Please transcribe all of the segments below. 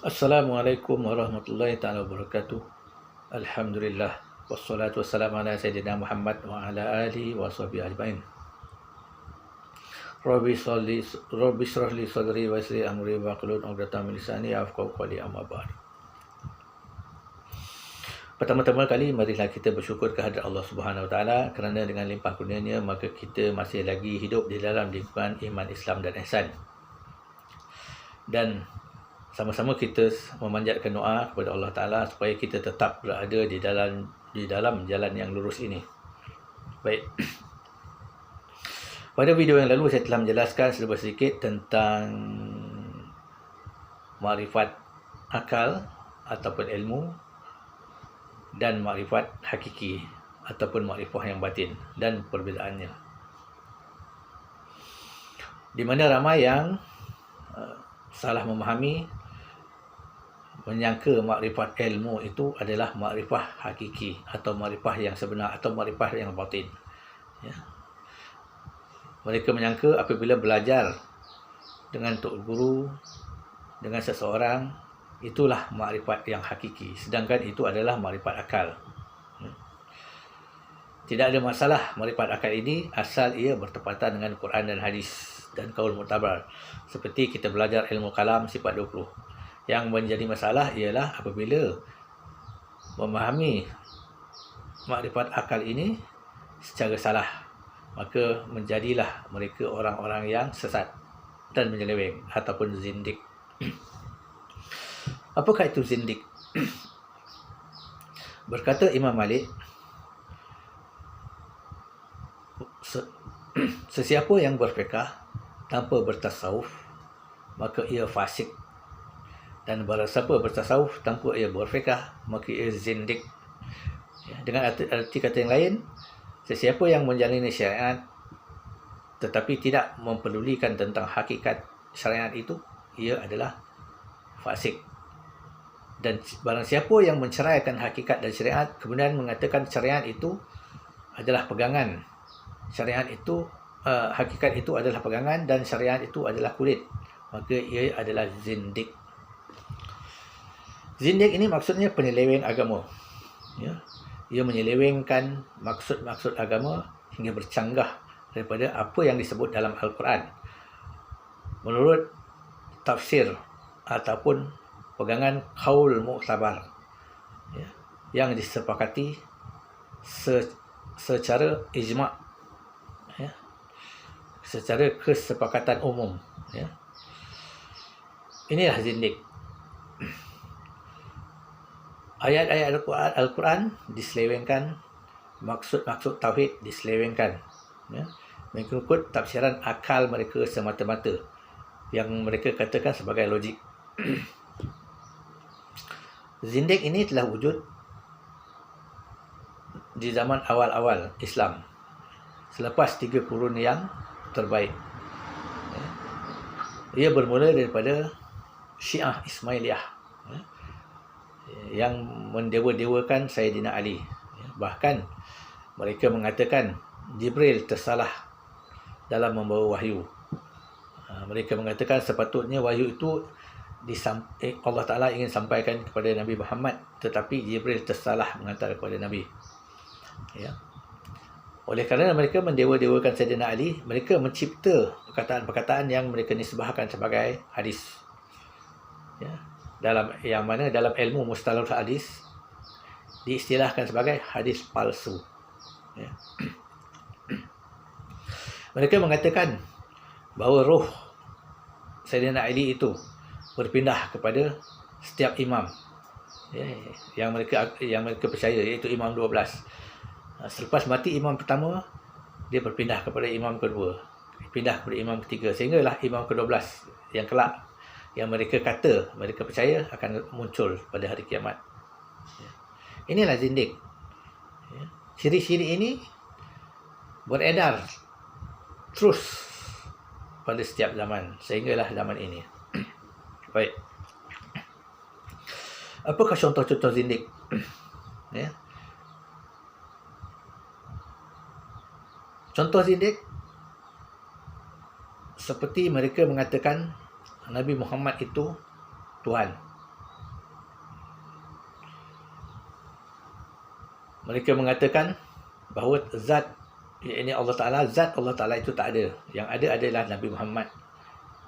Assalamualaikum warahmatullahi taala wabarakatuh. Alhamdulillah wassalatu wassalamu ala sayyidina Muhammad wa ala alihi wa sahbihi ajmain. Rabbi shrah li sadri wa yassir amri wa hlul 'uqdatam min lisani yafqahu qawli amma ba'd. Pertama-tama kali marilah kita bersyukur kehadrat Allah Subhanahu wa taala kerana dengan limpah kurnia-Nya maka kita masih lagi hidup di dalam lingkungan iman, Islam dan ihsan. Dan sama-sama kita memanjatkan doa kepada Allah Ta'ala supaya kita tetap berada di dalam jalan yang lurus ini. Baik. Pada video yang lalu saya telah menjelaskan sedikit tentang makrifat akal ataupun ilmu dan makrifat hakiki ataupun makrifah yang batin dan perbezaannya. Di mana ramai yang salah memahami, menyangka makrifat ilmu itu adalah makrifah hakiki atau makrifah yang sebenar atau makrifah yang batin. Ya. Mereka menyangka apabila belajar dengan tok guru, dengan seseorang, itulah makrifat yang hakiki, sedangkan itu adalah makrifat akal. Tidak ada masalah makrifat akal ini asal ia bertepatan dengan Quran dan hadis dan qaul mu'tabar. Seperti kita belajar ilmu kalam sifat 20. Yang menjadi masalah ialah apabila memahami makrifat akal ini secara salah, maka menjadilah mereka orang-orang yang sesat dan menyeleweng ataupun zindik. Apakah itu zindik? Berkata Imam Malik, sesiapa yang berfiqah tanpa bertasawuf maka ia fasik, dan barang siapa bertasawuf tanpa ia berfiqah maka ia zindik. Ya, dengan arti kata yang lain, sesiapa yang menjalani syariat tetapi tidak mempedulikan tentang hakikat syariat itu, ia adalah fasik. Dan barang siapa yang menceraikan hakikat dan syariat kemudian mengatakan syariat itu adalah pegangan, syariat itu hakikat itu adalah pegangan dan syariat itu adalah kulit, maka ia adalah zindik. Zindik ini maksudnya penyeleweng agama. Ya. Ia menyelewengkan maksud-maksud agama hingga bercanggah daripada apa yang disebut dalam Al-Quran menurut tafsir ataupun pegangan qaul mu'tabar, ya, yang disepakati secara ijma', ya, secara kesepakatan umum. Ya. Inilah zindik. Ayat-ayat Al-Quran diselewengkan, maksud-maksud tauhid diselewengkan, ya, mengikut tafsiran akal mereka semata-mata yang mereka katakan sebagai logik. Zindik ini telah wujud di zaman awal-awal Islam selepas 3 kurun yang terbaik. Ya. Ia bermula daripada Syiah Ismailiyah, ya, yang mendewa-dewakan Sayyidina Ali. Bahkan mereka mengatakan Jibril tersalah dalam membawa wahyu. Mereka mengatakan sepatutnya wahyu itu Allah Ta'ala ingin sampaikan kepada Nabi Muhammad, tetapi Jibril tersalah menghantar kepada Nabi. Ya. Oleh kerana mereka mendewa-dewakan Sayyidina Ali, mereka mencipta perkataan-perkataan yang mereka nisbahkan sebagai hadis. Ya. Dalam ilmu mustalah hadis diistilahkan sebagai hadis palsu. Ya. Mereka mengatakan bahawa roh Sayyidina Ali itu berpindah kepada setiap imam, ya, yang mereka percaya, iaitu imam 12. Selepas mati imam pertama, dia berpindah kepada imam kedua, pindah kepada imam ketiga, sehinggalah imam ke-12 yang kelak, yang mereka kata, mereka percaya akan muncul pada hari kiamat. Ya. Inilah zindik. Ya. Ciri-ciri ini beredar terus pada setiap zaman sehinggalah zaman ini. Baik. Apakah contoh-contoh zindik? Ya. Contoh zindik seperti mereka mengatakan Nabi Muhammad itu Tuhan. Mereka mengatakan bahawa zat, yakni Allah Ta'ala, zat Allah Ta'ala itu tak ada. Yang ada adalah Nabi Muhammad.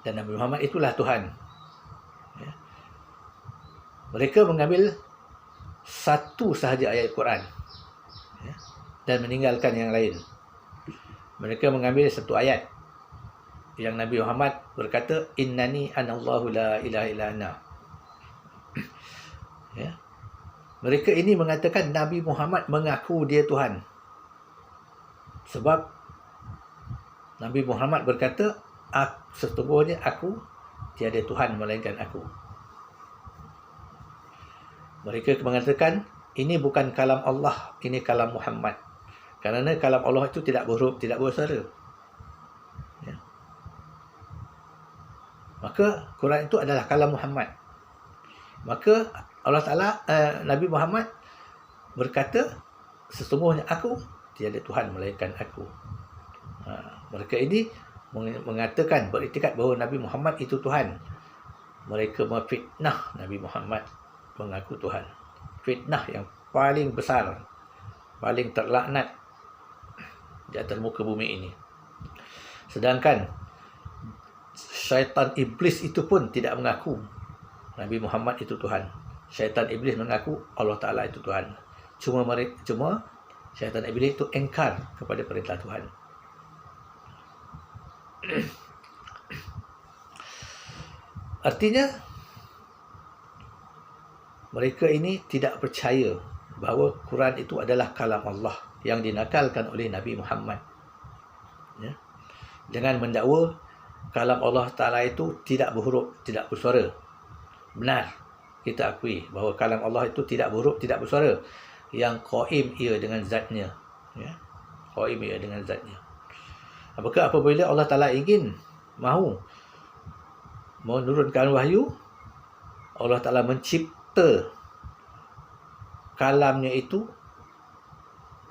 Dan Nabi Muhammad itulah Tuhan. Ya. Mereka mengambil satu sahaja ayat Quran, ya, dan meninggalkan yang lain. Mereka mengambil satu ayat yang Nabi Muhammad berkata, innani anallahu la ilaha illa ana. Ya. Mereka ini mengatakan Nabi Muhammad mengaku dia Tuhan. Sebab Nabi Muhammad berkata, sesungguhnya aku tiada Tuhan melainkan aku. Mereka mengatakan ini bukan kalam Allah, ini kalam Muhammad. Kerana kalam Allah itu tidak berhuruf, tidak bersuara. Ya. Maka Quran itu adalah kalam Muhammad. Maka Allah Ta'ala, Nabi Muhammad berkata, sesungguhnya aku tiada Tuhan melainkan aku. Mereka ini mengatakan, beriktikad bahawa Nabi Muhammad itu Tuhan. Mereka memfitnah Nabi Muhammad mengaku Tuhan. Fitnah yang paling besar, paling terlaknat di atas muka bumi ini. Sedangkan syaitan iblis itu pun tidak mengaku Nabi Muhammad itu Tuhan. Syaitan iblis mengaku Allah Ta'ala itu Tuhan. Cuma syaitan iblis itu engkar kepada perintah Tuhan. Artinya mereka ini tidak percaya bahawa Quran itu adalah kalam Allah yang dinakalkan oleh Nabi Muhammad. Ya. Dengan mendakwa kalam Allah Ta'ala itu tidak berhuruf, tidak bersuara. Benar, kita akui bahawa kalam Allah itu tidak berhuruf, tidak bersuara. Yang qaim ia dengan zatnya. Ya. Qaim ia dengan zatnya. Apakah apabila Allah Ta'ala ingin, mahu menurunkan wahyu, Allah Ta'ala mencipta kalamnya itu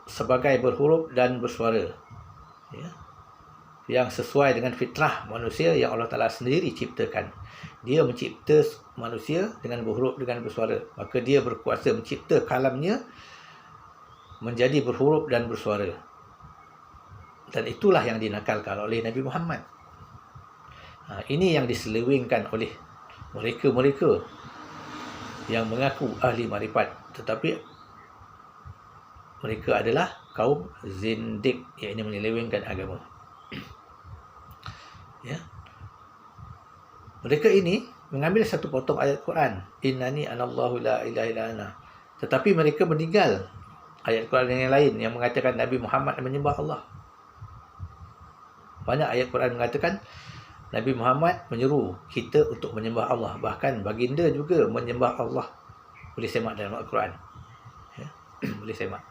sebagai berhuruf dan bersuara, ya, yang sesuai dengan fitrah manusia yang Allah Ta'ala sendiri ciptakan. Dia mencipta manusia dengan berhuruf, dengan bersuara. Maka dia berkuasa mencipta kalamnya menjadi berhuruf dan bersuara. Dan itulah yang dinakalkan oleh Nabi Muhammad. Ini yang diselewengkan oleh mereka-mereka yang mengaku ahli marifat, tetapi mereka adalah kaum zindik, yang ini menyelewengkan agama. Ya. Mereka ini mengambil satu potong ayat Quran, innani anallahu la ilaha illa ana, tetapi mereka meninggal ayat Quran yang lain yang mengatakan Nabi Muhammad menyembah Allah. Banyak ayat Quran mengatakan Nabi Muhammad menyeru kita untuk menyembah Allah. Bahkan baginda juga menyembah Allah. Boleh semak dalam Al-Quran. Ya? Boleh semak.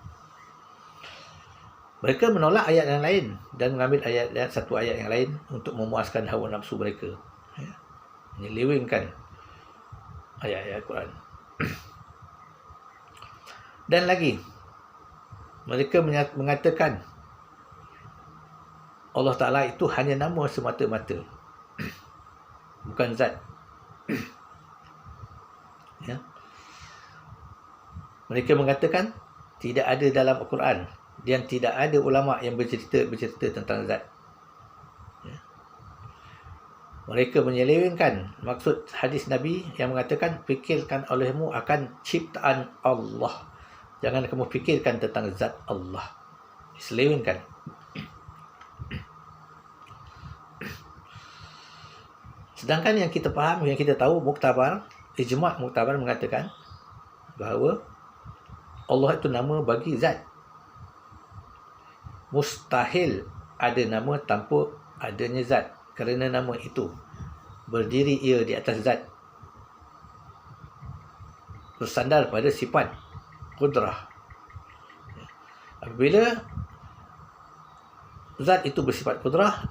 Mereka menolak ayat yang lain dan mengambil satu ayat yang lain untuk memuaskan hawa nafsu mereka. Ya? Menyelewengkan ayat-ayat Al-Quran. Dan lagi, mereka mengatakan Allah Ta'ala itu hanya nama semata-mata, bukan zat. Ya. Mereka mengatakan tidak ada dalam Al-Quran dan tidak ada ulama yang bercerita tentang zat. Ya. Mereka menyelewengkan maksud hadis Nabi yang mengatakan fikirkan olehmu akan ciptaan Allah, jangan kamu fikirkan tentang zat Allah. Diselewengkan. Sedangkan yang kita faham, yang kita tahu, muktabar, ijma' muktabar mengatakan bahawa Allah itu nama bagi zat. Mustahil ada nama tanpa adanya zat, kerana nama itu berdiri ia di atas zat, bersandar pada sifat kudrah. Apabila zat itu bersifat kudrah,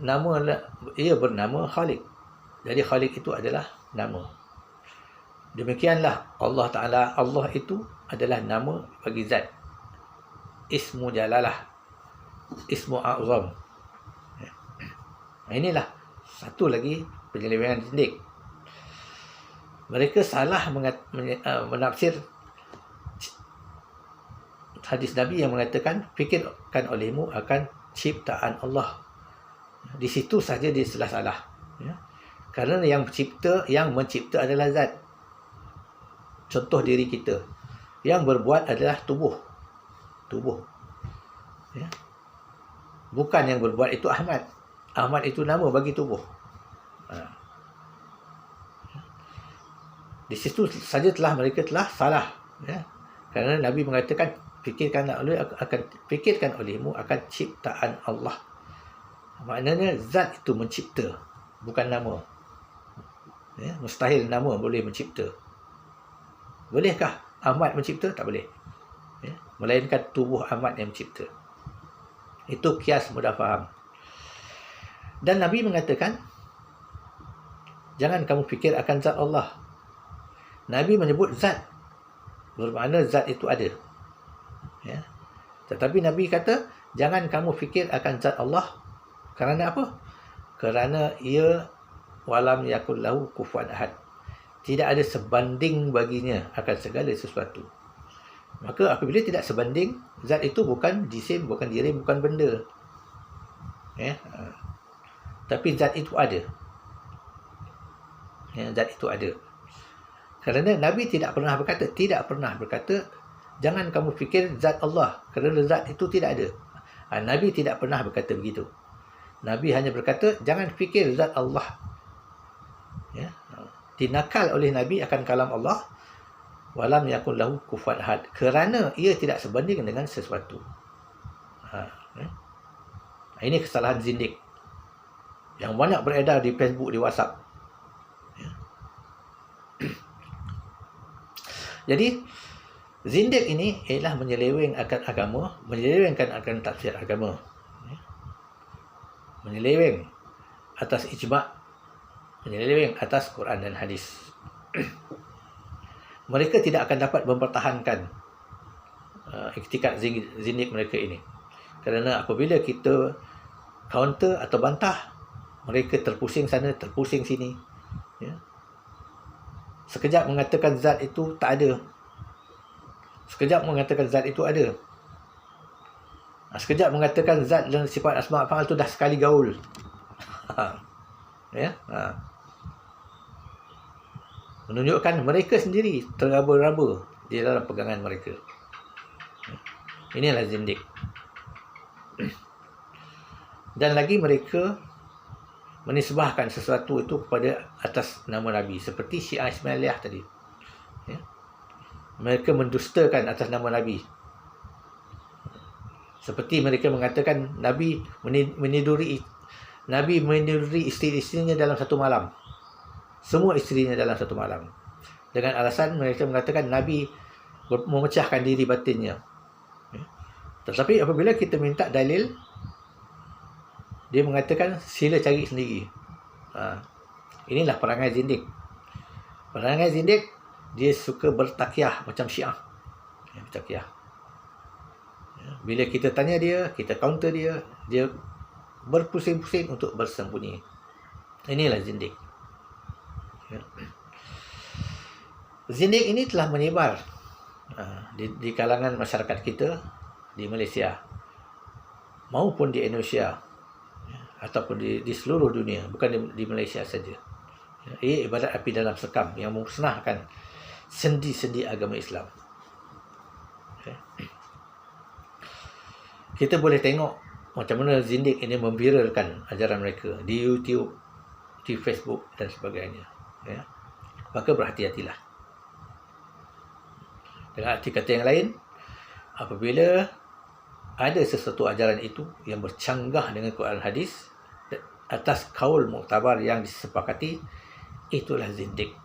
ia bernama Khaliq. Jadi Khaliq itu adalah nama. Demikianlah Allah Ta'ala, Allah itu adalah nama bagi zat. Ismu Jalalah, Ismu A'zam. Inilah satu lagi penyelewengan zindik. Mereka salah menafsir hadis Nabi yang mengatakan fikirkan olehmu akan ciptaan Allah. Di situ saja dia salah. Ya. Kerana yang mencipta adalah zat. Contoh diri kita. Yang berbuat adalah tubuh. Ya. Bukan yang berbuat itu Ahmad. Ahmad itu nama bagi tubuh. Di situ saja mereka telah salah. Ya. Kerana Nabi mengatakan fikirkan olehmu akan ciptaan Allah. Maknanya zat itu mencipta, bukan nama. Ya, mustahil nama boleh mencipta. Bolehkah Ahmad mencipta? Tak boleh. Ya, melainkan tubuh Ahmad yang mencipta. Itu kias mudah faham. Dan Nabi mengatakan, jangan kamu fikir akan zat Allah. Nabi menyebut zat, bermakna zat itu ada. Ya. Tetapi Nabi kata, jangan kamu fikir akan zat Allah. Kerana apa? Kerana ia walam yakul lahu kufuwan ahad. Tidak ada sebanding baginya akan segala sesuatu. Maka apabila tidak sebanding, zat itu bukan jisim, bukan diri, bukan benda. Ya. Tapi zat itu ada. Ya, zat itu ada. Kerana Nabi tidak pernah berkata, jangan kamu fikir zat Allah, kerana zat itu tidak ada. Nabi tidak pernah berkata begitu. Nabi hanya berkata, jangan fikir zat Allah. Ya. Dinakal oleh Nabi akan kalam Allah, walam yakun lahu kufuwan ahad, kerana ia tidak sebanding dengan sesuatu. Ya. Ini kesalahan zindik yang banyak beredar di Facebook, di WhatsApp. Ya. Jadi zindik ini ialah menyeleweng akan agama, menyelewengkan akan tafsir agama, ya. Menyeleweng atas ijma', menyeleweng atas Quran dan hadis. Mereka tidak akan dapat mempertahankan iktikad zindik mereka ini. Kerana apabila kita counter atau bantah, mereka terpusing sana, terpusing sini. Ya. Sekejap mengatakan zat itu tak ada. Sekejap mengatakan zat itu ada. Sekejap mengatakan zat dan sifat asma' fa'al itu dah sekali gaul. Ya. Menunjukkan mereka sendiri teraba-raba di dalam pegangan mereka. Inilah zindik. Dan lagi mereka menisbahkan sesuatu itu kepada atas nama Nabi, seperti Syiah Ismailiyah tadi. Ya. Mereka mendustakan atas nama Nabi. Seperti mereka mengatakan Nabi meniduri isteri-isterinya dalam satu malam. Semua isterinya dalam satu malam. Dengan alasan mereka mengatakan Nabi memecahkan diri batinnya. Ya. Tetapi apabila kita minta dalil, dia mengatakan sila cari sendiri. Inilah perangai zindik. Perangai zindik, dia suka bertakyah macam Syiah. Ya, bertakyah. Ya, bila kita tanya dia, kita counter dia, dia berpusing-pusing untuk bersembunyi. Inilah zindik. Ya. Zindik ini telah menyebar di kalangan masyarakat kita di Malaysia maupun di Indonesia, ataupun di seluruh dunia, bukan di Malaysia saja. Ia ibarat api dalam sekam yang memusnahkan sendi-sendi agama Islam. Kita boleh tengok macam mana zindik ini memviralkan ajaran mereka di YouTube, di Facebook dan sebagainya. Ya. Maka berhati-hatilah. Dengan arti kata yang lain, apabila ada sesuatu ajaran itu yang bercanggah dengan Quran hadis atas kaul muktabar yang disepakati, itulah zindik.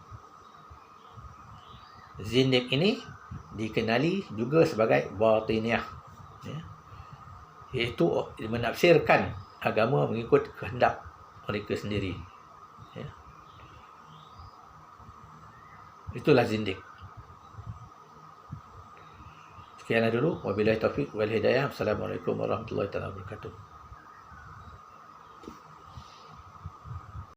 Zindik ini dikenali juga sebagai batiniyah, ya, iaitu menafsirkan agama mengikut kehendak mereka sendiri. Ya. Itulah zindik. Sekianlah dulu. Wabillahi taufiq wal hidayah. Assalamualaikum warahmatullahi wabarakatuh.